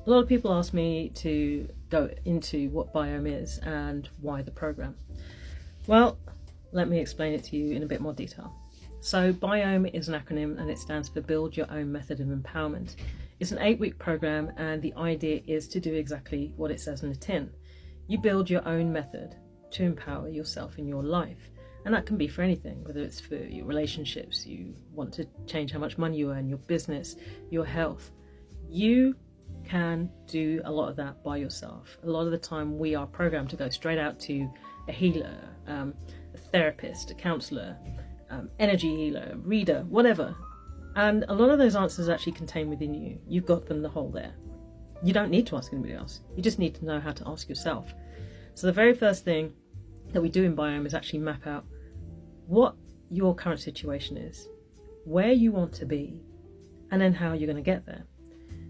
A lot of people ask me to go into what BYOME is and why the program. Well, let me explain it to you in a bit more detail. So BYOME is an acronym and it stands for Build Your Own Method of Empowerment. It's an 8-week program and the idea is to do exactly what it says in the tin. You build your own method to empower yourself in your life. And that can be for anything, whether it's for your relationships, you want to change how much money you earn, your business, your health. You can do a lot of that by yourself. A lot of the time we are programmed to go straight out to a healer, a therapist, a counsellor, energy healer, reader, whatever. And a lot of those answers are actually contained within you. You've got them the whole there. You don't need to ask anybody else. You just need to know how to ask yourself. So the very first thing that we do in BYOME is actually map out what your current situation is, where you want to be, and then how you're going to get there.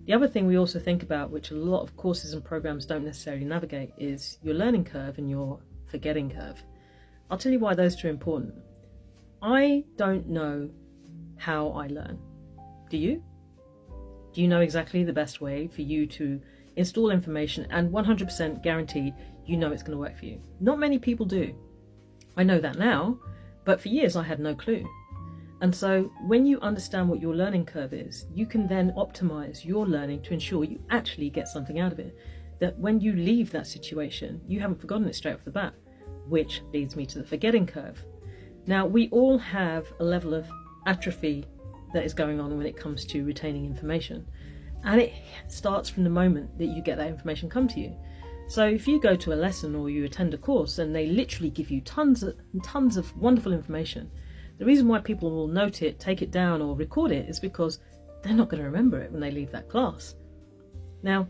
The other thing we also think about, which a lot of courses and programs don't necessarily navigate, is your learning curve and your forgetting curve. I'll tell you why those two are important. I don't know how I learn. Do you? Do you know exactly the best way for you to install information and 100% guaranteed you know it's going to work for you? Not many people do. I know that now, but for years I had no clue. And so when you understand what your learning curve is, you can then optimize your learning to ensure you actually get something out of it. That when you leave that situation, you haven't forgotten it straight off the bat, which leads me to the forgetting curve. Now, we all have a level of atrophy that is going on when it comes to retaining information. And it starts from the moment that you get that information come to you. So if you go to a lesson or you attend a course and they literally give you tons of wonderful information, the reason why people will note it, take it down or record it is because they're not going to remember it when they leave that class. Now,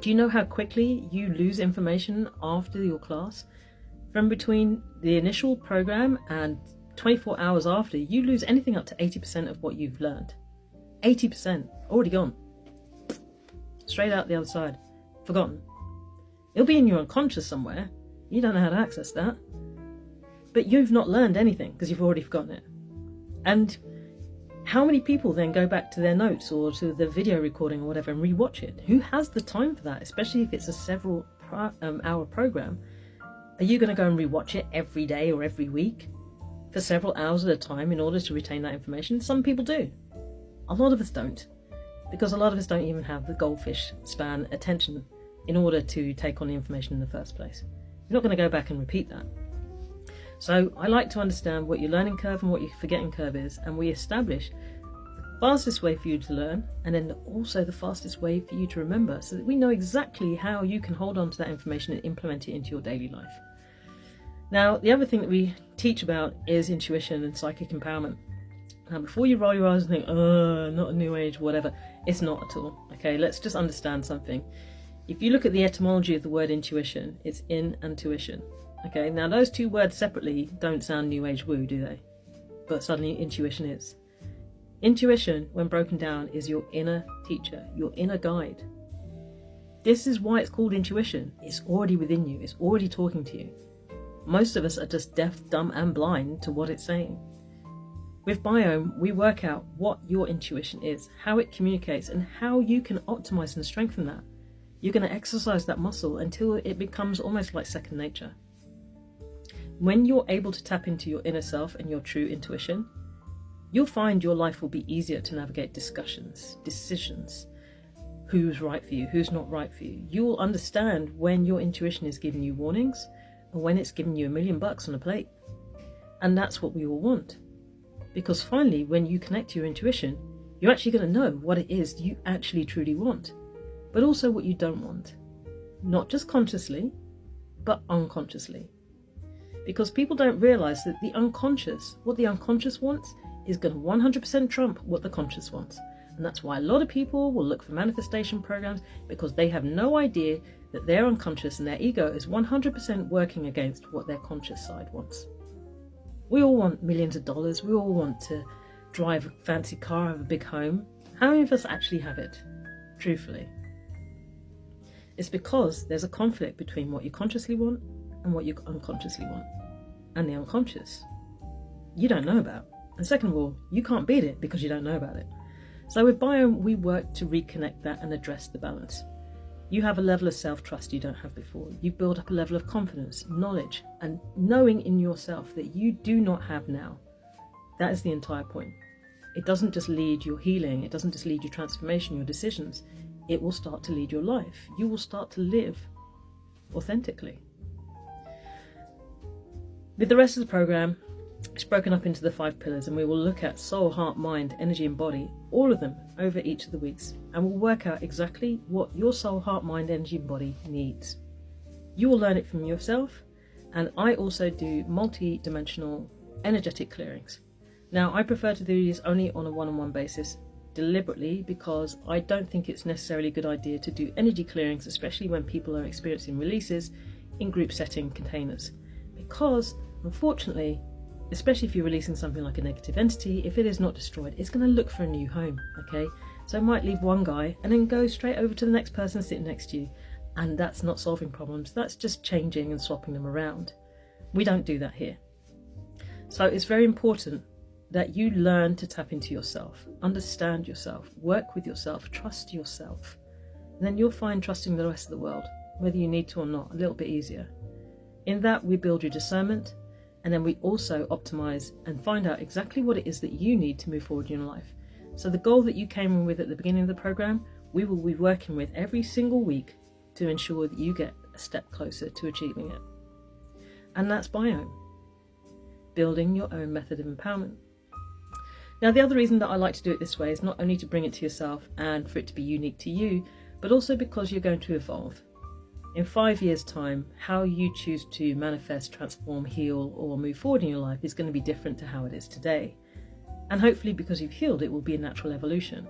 do you know how quickly you lose information after your class? From between the initial program and 24 hours after, you lose anything up to 80% of what you've learned. 80%, already gone. Straight out the other side, forgotten. It'll be in your unconscious somewhere. You don't know how to access that. But you've not learned anything because you've already forgotten it. And how many people then go back to their notes or to the video recording or whatever and rewatch it? Who has the time for that, especially if it's a several hour program? Are you going to go and rewatch it every day or every week for several hours at a time in order to retain that information? Some people do. A lot of us don't, because a lot of us don't even have the goldfish span attention in order to take on the information in the first place. You're not going to go back and repeat that. So I like to understand what your learning curve and what your forgetting curve is, and we establish the fastest way for you to learn and then also the fastest way for you to remember, so that we know exactly how you can hold on to that information and implement it into your daily life. Now, the other thing that we teach about is intuition and psychic empowerment. Now, before you roll your eyes and think, not a new age, whatever, it's not at all. Okay, let's just understand something. If you look at the etymology of the word intuition, it's in and tuition. Okay, now those two words separately don't sound new age woo, do they? But suddenly intuition is. Intuition, when broken down, is your inner teacher, your inner guide. This is why it's called intuition. It's already within you. It's already talking to you. Most of us are just deaf, dumb, and blind to what it's saying. With BYOME, we work out what your intuition is, how it communicates, and how you can optimize and strengthen that. You're going to exercise that muscle until it becomes almost like second nature. When you're able to tap into your inner self and your true intuition, you'll find your life will be easier to navigate discussions, decisions, who's right for you, who's not right for you. You'll understand when your intuition is giving you warnings and when it's giving you $1 million on a plate. And that's what we all want. Because finally, when you connect to your intuition, you're actually going to know what it is you actually truly want, but also what you don't want. Not just consciously, but unconsciously. Because people don't realize that what the unconscious wants is going to 100% trump what the conscious wants. And that's why a lot of people will look for manifestation programs, because they have no idea that their unconscious and their ego is 100% working against what their conscious side wants. We all want millions of dollars. We all want to drive a fancy car, have a big home. How many of us actually have it? Truthfully. It's because there's a conflict between what you consciously want and what you unconsciously want. And the unconscious, you don't know about. And second of all, you can't beat it because you don't know about it. So with BYOME, we work to reconnect that and address the balance. You have a level of self-trust you don't have before. You build up a level of confidence, knowledge, and knowing in yourself that you do not have now. That is the entire point. It doesn't just lead your healing. It doesn't just lead your transformation, your decisions. It will start to lead your life. You will start to live authentically. With the rest of the program, it's broken up into the 5 pillars, and we will look at soul, heart, mind, energy and body, all of them over each of the weeks, and we'll work out exactly what your soul, heart, mind, energy and body needs. You will learn it from yourself, and I also do multi-dimensional energetic clearings. Now, I prefer to do these only on a one-on-one basis, deliberately, because I don't think it's necessarily a good idea to do energy clearings, especially when people are experiencing releases in group setting containers, because unfortunately, especially if you're releasing something like a negative entity, if it is not destroyed, it's going to look for a new home, okay? So it might leave one guy and then go straight over to the next person sitting next to you, and that's not solving problems, that's just changing and swapping them around. We don't do that here. So it's very important that you learn to tap into yourself, understand yourself, work with yourself, trust yourself, and then you'll find trusting the rest of the world, whether you need to or not, a little bit easier. In that, we build your discernment, and then we also optimize and find out exactly what it is that you need to move forward in your life. So the goal that you came in with at the beginning of the program, we will be working with every single week to ensure that you get a step closer to achieving it. And that's BYOME, building your own method of empowerment. Now, the other reason that I like to do it this way is not only to bring it to yourself and for it to be unique to you, but also because you're going to evolve. In 5 years' time, how you choose to manifest, transform, heal, or move forward in your life is going to be different to how it is today. And hopefully, because you've healed, it will be a natural evolution.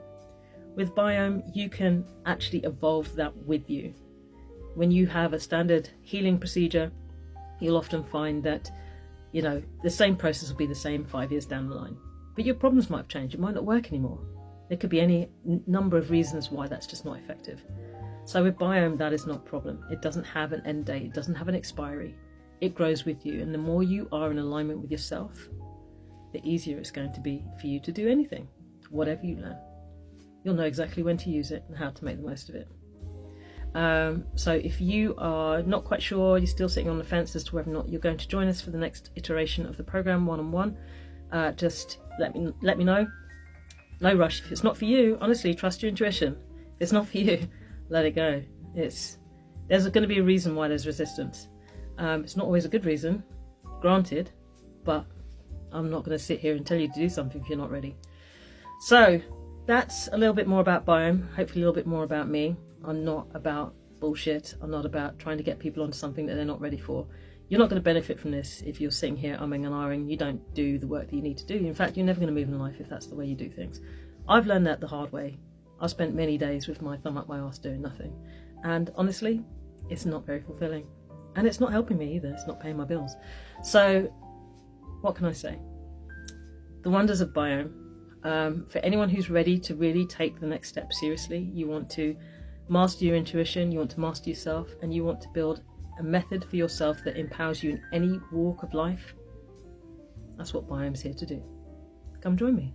With BYOME, you can actually evolve that with you. When you have a standard healing procedure, you'll often find that, the same process will be the same 5 years down the line. But your problems might have changed. It might not work anymore. There could be any number of reasons why that's just not effective. So with BYOME, that is not a problem. It doesn't have an end date. It doesn't have an expiry. It grows with you. And the more you are in alignment with yourself, the easier it's going to be for you to do anything, whatever you learn. You'll know exactly when to use it and how to make the most of it. So if you are not quite sure, you're still sitting on the fence as to whether or not you're going to join us for the next iteration of the program one-on-one, just let me know. No rush. If it's not for you, honestly, trust your intuition. If it's not for you, let it go. There's going to be a reason why there's resistance. It's not always a good reason, granted, but I'm not going to sit here and tell you to do something if you're not ready. So that's a little bit more about BYOME, hopefully a little bit more about me. I'm not about bullshit. I'm not about trying to get people onto something that they're not ready for. You're not going to benefit from this if you're sitting here umming and ahhing. You don't do the work that you need to do. In fact, you're never going to move in life if that's the way you do things. I've learned that the hard way. I spent many days with my thumb up my arse doing nothing. And honestly, it's not very fulfilling. And it's not helping me either. It's not paying my bills. So what can I say? The wonders of BYOME. For anyone who's ready to really take the next step seriously, you want to master your intuition, you want to master yourself, and you want to build a method for yourself that empowers you in any walk of life. That's what BYOME's here to do. Come join me.